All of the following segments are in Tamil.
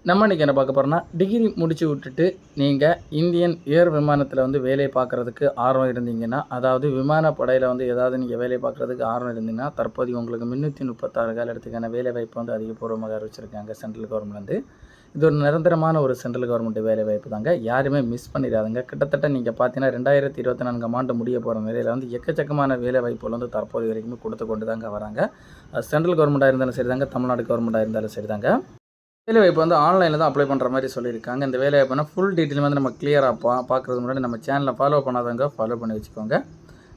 நம்ம இன்றைக்கி என்ன பார்க்க போகிறோம்னா, டிகிரி முடிச்சு விட்டுட்டு நீங்கள் இந்தியன் ஏர் விமானத்தில் வந்து வேலை பார்க்குறதுக்கு ஆர்வம் இருந்தீங்கன்னா, அதாவது விமானப்படையில் வந்து ஏதாவது நீங்கள் வேலை பார்க்குறதுக்கு ஆர்வம் இருந்தீங்கன்னா, தற்போது உங்களுக்கு 336 காலத்துக்கான வேலைவாய்ப்பு வந்து அதிகபூர்வமாக அறிவிச்சிருக்காங்க சென்ட்ரல் கவர்மெண்ட்லேருந்து. இது ஒரு நிரந்தரமான ஒரு சென்ட்ரல் கவர்மெண்ட் வேலைவாய்ப்பு தாங்க. யாருமே மிஸ் பண்ணிடாதுங்க. கிட்டத்தட்ட நீங்கள் பார்த்தீங்கன்னா 2024ஆம் ஆண்டு முடிய போகிற நிலையில் வந்து எக்கச்சக்கமான வேலைவாய்ப்புகள் வந்து தற்போது வரைக்குமே கொடுத்து கொண்டு தாங்க வராங்க. சென்ட்ரல் கவர்மெண்ட்டாக இருந்தாலும் சரி தாங்க, தமிழ்நாடு கவர்மெண்ட்டாக இருந்தாலும் சரி தாங்க. வேலைவாய்ப்பு வந்து ஆன்லைனில் தான் அப்ளை பண்ணுற மாதிரி சொல்லியிருக்காங்க. இந்த வேலைவாய்ப்புனா ஃபுல் டீட்டெயில் வந்து நம்ம கிளியராக பார்க்குறது முன்னாடி நம்ம சேனலை ஃபாலோ பண்ணாதவங்க ஃபாலோ பண்ணி வச்சுக்கோங்க.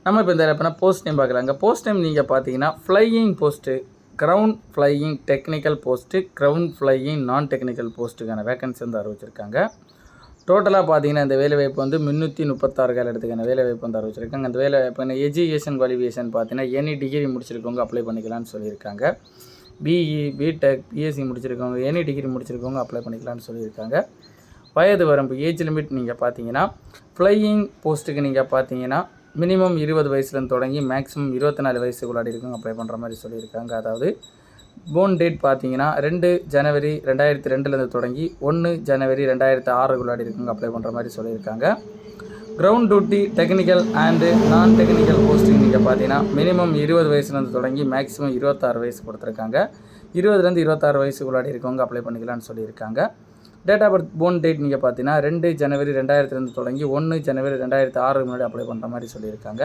நம்ம இப்போ இந்த வேலைப்புனா போஸ்ட் நேம் பார்க்கலாங்க. போஸ்ட் நேம் நீங்கள் பார்த்தீங்கன்னா flying post, ground flying technical post, ground flying நான் டெக்னிக்கல் போஸ்ட்டுக்கான வேகன்சி வந்து அறிவிச்சிருக்காங்க. டோட்டலாக பார்த்தீங்கன்னா இந்த வேலைவாய்ப்பு வந்து 336 காலத்துக்கான வேலைவாய்ப்பு வந்து அறிவிச்சிருக்காங்க. அந்த வேலைவாய்ப்பு எஜுகேஷன் குவாலிஃபிகேஷன் பார்த்தீங்கன்னா எனி டிகிரி முடிச்சிருக்கவங்க அப்ளை பண்ணிக்கலாம்னு சொல்லியிருக்காங்க. பிஇ, பிடெக், பிஎஸ்சி முடிச்சிருக்கவங்க, எனி டிகிரி முடிச்சிருக்கவங்க அப்ளை பண்ணிக்கலாம்னு சொல்லியிருக்காங்க. வயது வரம்பு ஏஜ் லிமிட் நீங்கள் பார்த்தீங்கன்னா ஃப்ளையிங் போஸ்ட்டுக்கு நீங்கள் பார்த்தீங்கன்னா மினிமம் 20 வயசுலேருந்து தொடங்கி மேக்ஸிமம் 24 வயசுக்குள்ளாடி இருக்கவங்க அப்ளை பண்ணுற மாதிரி சொல்லியிருக்காங்க. அதாவது போன் டேட் பார்த்தீங்கன்னா 2 ஜனவரி 2002 தொடங்கி 1 ஜனவரி 2006 இருக்கவங்க அப்ளை பண்ணுற மாதிரி சொல்லியிருக்காங்க. கிரவுண்ட் டியூட்டி டெக்னிக்கல் அண்டு நான் டெக்னிக்கல் போஸ்டிங் நீங்கள் பார்த்தீங்கன்னா மினிமம் 20 வயசுலேருந்து தொடங்கி மேக்ஸிமம் 26 வயசு கொடுத்துருக்காங்க. 20லேருந்து 26 வயசுக்குள்ளாடி இருக்கவங்க அப்ளை பண்ணிக்கலாம்னு சொல்லியிருக்காங்க. Date of birth born date நீங்கள் பார்த்தீங்கன்னா 2 ஜனவரி 2002 தொடங்கி 1 ஜனவரி 2006 முன்னாடி அப்ளை பண்ணுற மாதிரி சொல்லியிருக்காங்க.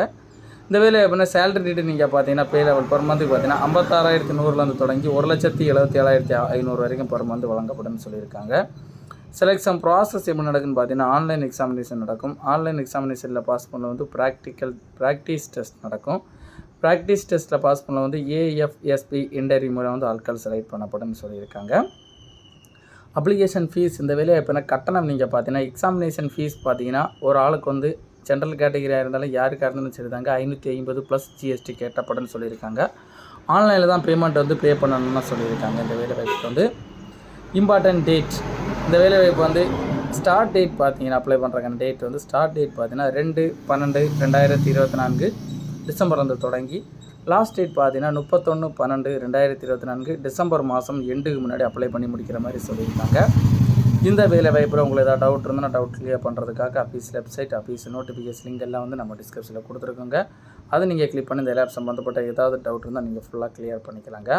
இந்த வேலை எப்படின்னா சேலரி டேட்டு நீங்கள் பார்த்தீங்கன்னா பே லெவல் பர் மந்த்துக்கு பார்த்தீங்கன்னா 56,100லேருந்து தொடங்கி 1,77,500 வரைக்கும் பர் மந்த் வழங்கப்படும்னு சொல்லியிருக்காங்க. செலெக்ஷன் ப்ராசஸ் எப்படி நடக்குன்னு பார்த்தீங்கன்னா ஆன்லைன் எக்ஸாமினேஷன் நடக்கும். ஆன்லைன் எக்ஸாமினேஷனில் பாஸ் பண்ண வந்து ப்ராக்டிஸ் டெஸ்ட் நடக்கும். ப்ராக்டிஸ் டெஸ்ட்டில் பாஸ் பண்ண வந்து ஏஎஃப்எஸ்பி இன்டர்வியூ மூலம் வந்து ஆட்கள் செலக்ட் பண்ணப்படும்னு சொல்லியிருக்காங்க. அப்ளிகேஷன் ஃபீஸ் இந்த வேலைவாய்ப்புனா கட்டணம் நீங்கள் பார்த்தீங்கன்னா எக்ஸாமினேஷன் ஃபீஸ் பார்த்தீங்கன்னா ஒரு ஆளுக்கு வந்து ஜென்ரல் கேட்டகரியாக இருந்தாலும் யாருக்காக இருந்தாலும் சரி தாங்க 550 ப்ளஸ் ஜிஎஸ்டி கேட்டப்படும்னு சொல்லியிருக்காங்க. ஆன்லைனில் தான் பேமெண்ட் வந்து பே பண்ணணும்னு சொல்லியிருக்காங்க. இந்த வேலைவாய்ப்புக்கு வந்து இம்பார்ட்டன்ட் டேட் இந்த வேலைவாய்ப்பு வந்து ஸ்டார்ட் டேட் பார்த்தீங்கன்னா அப்ளை பண்ணுறாங்க. டேட் வந்து ஸ்டார்ட் டேட் பார்த்தீங்கன்னா 2/12/2024 டிசம்பர் வந்து தொடங்கி லாஸ்ட் டேட் பார்த்தீங்கன்னா 31/12/2024 டிசம்பர் மாதம் எண்டுக்கு முன்னாடி அப்ளை பண்ணி முடிக்கிற மாதிரி சொல்லியிருக்காங்க. இந்த வேலைவாய்ப்பில் உங்களுக்கு ஏதாவது டவுட் இருந்தால் டவுட் கிளியர் பண்ணுறதுக்காக office website, office notification link எல்லாம் வந்து நம்ம டிஸ்கிரிப்ஷனில் கொடுத்துருக்கோங்க. அதை நீங்கள் கிளிக் பண்ணி இந்த லேப் சம்மந்தப்பட்ட ஏதாவது டவுட் இருந்தால் நீங்கள் ஃபுல்லாக கிளியர் பண்ணிக்கலாங்க.